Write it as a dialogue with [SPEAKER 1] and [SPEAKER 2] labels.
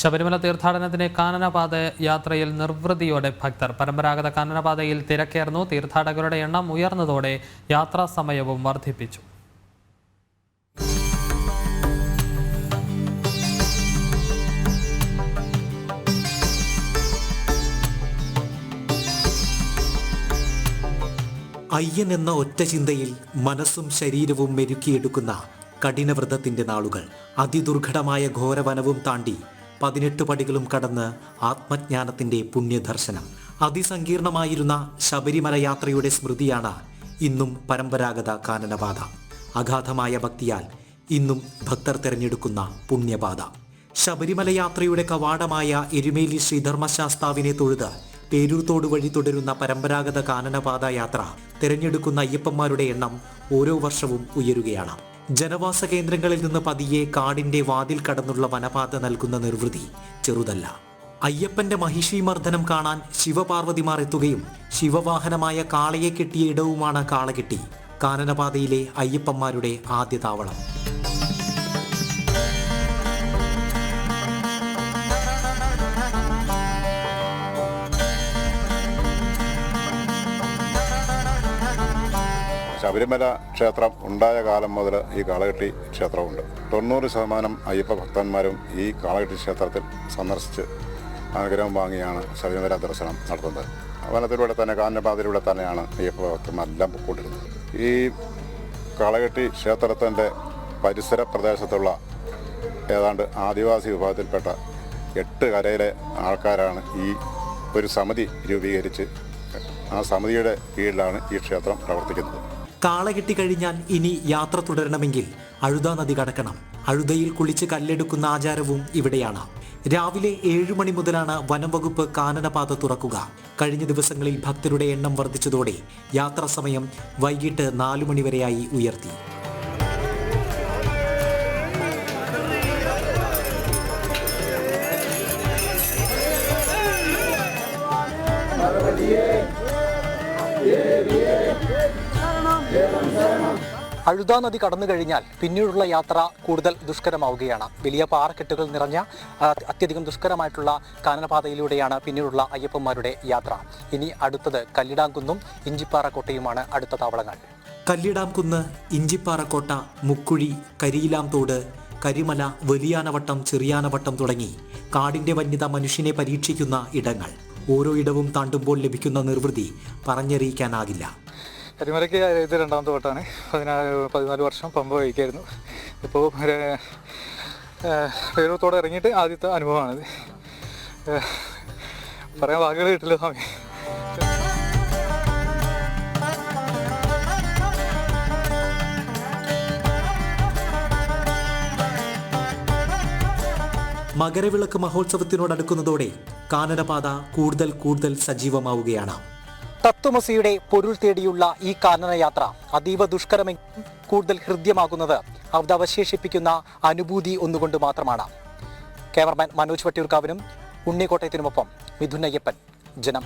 [SPEAKER 1] ശബരിമല തീർത്ഥാടനത്തിന് കാനനപാത യാത്രയിൽ നിർവൃതിയോടെ ഭക്തർ. പരമ്പരാഗത കാനനപാതയിൽ തിരക്കേറുന്നു. തീർത്ഥാടകരുടെ എണ്ണം ഉയർന്നതോടെ യാത്രാ സമയവും വർദ്ധിപ്പിച്ചു.
[SPEAKER 2] അയ്യൻ എന്ന ഒറ്റ ചിന്തയിൽ മനസ്സും ശരീരവും മെരുക്കിയെടുക്കുന്ന കഠിനവ്രതത്തിന്റെ നാളുകൾ. അതിദുർഘടമായ ഘോരവനവും താണ്ടി 18 പടികളും കടന്ന് ആത്മജ്ഞാനത്തിന്റെ പുണ്യദർശനം. അതിസങ്കീർണമായിരുന്ന ശബരിമല യാത്രയുടെ സ്മൃതിയാണ് ഇന്നും പരമ്പരാഗത കാനനപാത. അഗാധമായ ഭക്തിയാൽ ഇന്നും ഭക്തർ തെരഞ്ഞെടുക്കുന്ന പുണ്യപാത. ശബരിമല യാത്രയുടെ കവാടമായ എരുമേലി ശ്രീധർമ്മശാസ്താവിനെ തൊഴുത് പേരൂർത്തോട് വഴി തുടരുന്ന പരമ്പരാഗത കാനനപാത യാത്ര തിരഞ്ഞെടുക്കുന്ന അയ്യപ്പന്മാരുടെ എണ്ണം ഓരോ വർഷവും ഉയരുകയാണ്. ജനവാസ കേന്ദ്രങ്ങളിൽ നിന്ന് പതിയെ കാടിന്റെ വാതിൽ കടന്നുള്ള വനപാത നൽകുന്ന നിർവൃതി ചെറുതല്ല. അയ്യപ്പന്റെ മഹിഷീമർദ്ദനം കാണാൻ ശിവപാർവതിമാർ എത്തുകയും ശിവവാഹനമായ കാളയെ കെട്ടിയ ഇടവുമാണ് കാളകെട്ടി, കാനനപാതയിലെ അയ്യപ്പന്മാരുടെ ആദ്യ താവളം.
[SPEAKER 3] ശബരിമല ക്ഷേത്രം ഉണ്ടായ കാലം മുതൽ ഈ കാളകെട്ടി ക്ഷേത്രമുണ്ട്. 90% അയ്യപ്പ ഭക്തന്മാരും ഈ കാളകെട്ടി ക്ഷേത്രത്തിൽ സന്ദർശിച്ച് അനുഗ്രഹം വാങ്ങിയാണ് ശബരിമല ദർശനം നടത്തുന്നത്. വനത്തിലൂടെ തന്നെ കാനനപാതയിലൂടെ തന്നെയാണ് അയ്യപ്പ ഭക്തന്മാരെല്ലാം പൊയ്ക്കൊണ്ടിരുന്നത്. ഈ കാളകെട്ടി ക്ഷേത്രത്തിൻ്റെ പരിസര പ്രദേശത്തുള്ള ഏതാണ്ട് ആദിവാസി വിഭാഗത്തിൽപ്പെട്ട 8 കരയിലെ ആൾക്കാരാണ് ഈ ഒരു സമിതി രൂപീകരിച്ച് ആ സമിതിയുടെ കീഴിലാണ് ഈ ക്ഷേത്രം പ്രവർത്തിക്കുന്നത്.
[SPEAKER 2] കാളകെട്ടി കഴിഞ്ഞാൽ ഇനി യാത്ര തുടരണമെങ്കിൽ അഴുത നദി കടക്കണം. അഴുതയിൽ കുളിച്ച് കല്ലെടുക്കുന്ന ആചാരവും ഇവിടെയാണ്. രാവിലെ 7 മണി മുതലാണ് വനം വകുപ്പ് കാനനപാത തുറക്കുക. കഴിഞ്ഞ ദിവസങ്ങളിൽ ഭക്തരുടെ എണ്ണം വർദ്ധിച്ചതോടെ യാത്രാ സമയം വൈകിട്ട് 4 മണി വരെയായി ഉയർത്തി.
[SPEAKER 4] അഴുത നദി കടന്നു കഴിഞ്ഞാൽ പിന്നീടുള്ള യാത്ര കൂടുതൽ ദുഷ്കരമാവുകയാണ്. വലിയ പാറക്കെട്ടുകൾ നിറഞ്ഞ അത്യധികം ദുഷ്കരമായിട്ടുള്ള കാനനപാതയിലൂടെയാണ് പിന്നീടുള്ള അയ്യപ്പന്മാരുടെ യാത്ര. ഇനി അടുത്തത് കല്ലിടാംകുന്നും ഇഞ്ചിപ്പാറക്കോട്ടയുമാണ് അടുത്ത താവളങ്ങൾ.
[SPEAKER 2] കല്ലിടാംകുന്ന്, ഇഞ്ചിപ്പാറക്കോട്ട, മുക്കുഴി, കരിയിലാംതോട്, കരിമല, വലിയാനവട്ടം, ചെറിയാനവട്ടം തുടങ്ങി കാടിന്റെ വന്യത മനുഷ്യനെ പരീക്ഷിക്കുന്ന ഇടങ്ങൾ. ഓരോ ഇടവും താണ്ടുമ്പോൾ ലഭിക്കുന്ന നിർവൃതി പറഞ്ഞറിയിക്കാനാകില്ല.
[SPEAKER 5] കരിമലയ്ക്ക് ഇത് 2ാമത്തെ വട്ടമാണ്. 14 വർഷം പമ്പ വഹിക്കായിരുന്നു. ഇപ്പോൾ പേരൂർത്തോടെ ഇറങ്ങിയിട്ട് ആദ്യത്തെ അനുഭവമാണിത്. പറയാൻ വാക്കുകൾ കിട്ടില്ല സ്വാമി.
[SPEAKER 2] മകരവിളക്ക് മഹോത്സവത്തിനോടടുക്കുന്നതോടെ കാനനപാത കൂടുതൽ സജീവമാവുകയാണ്.
[SPEAKER 4] തത്വമസിയുടെ പൊരുൾ തേടിയുള്ള ഈ കാനനയാത്ര അതീവ ദുഷ്കരമെങ്കിലും കൂടുതൽ ഹൃദ്യമാകുന്നത് അത് അവശേഷിപ്പിക്കുന്ന അനുഭൂതി ഒന്നുകൊണ്ട് മാത്രമാണ്. ക്യാമറമാൻ മനോജ് വട്ടിയൂർക്കാവിനും ഉണ്ണിക്കോട്ടയത്തിനുമൊപ്പം മിഥുൻ അയ്യപ്പൻ, ജനം.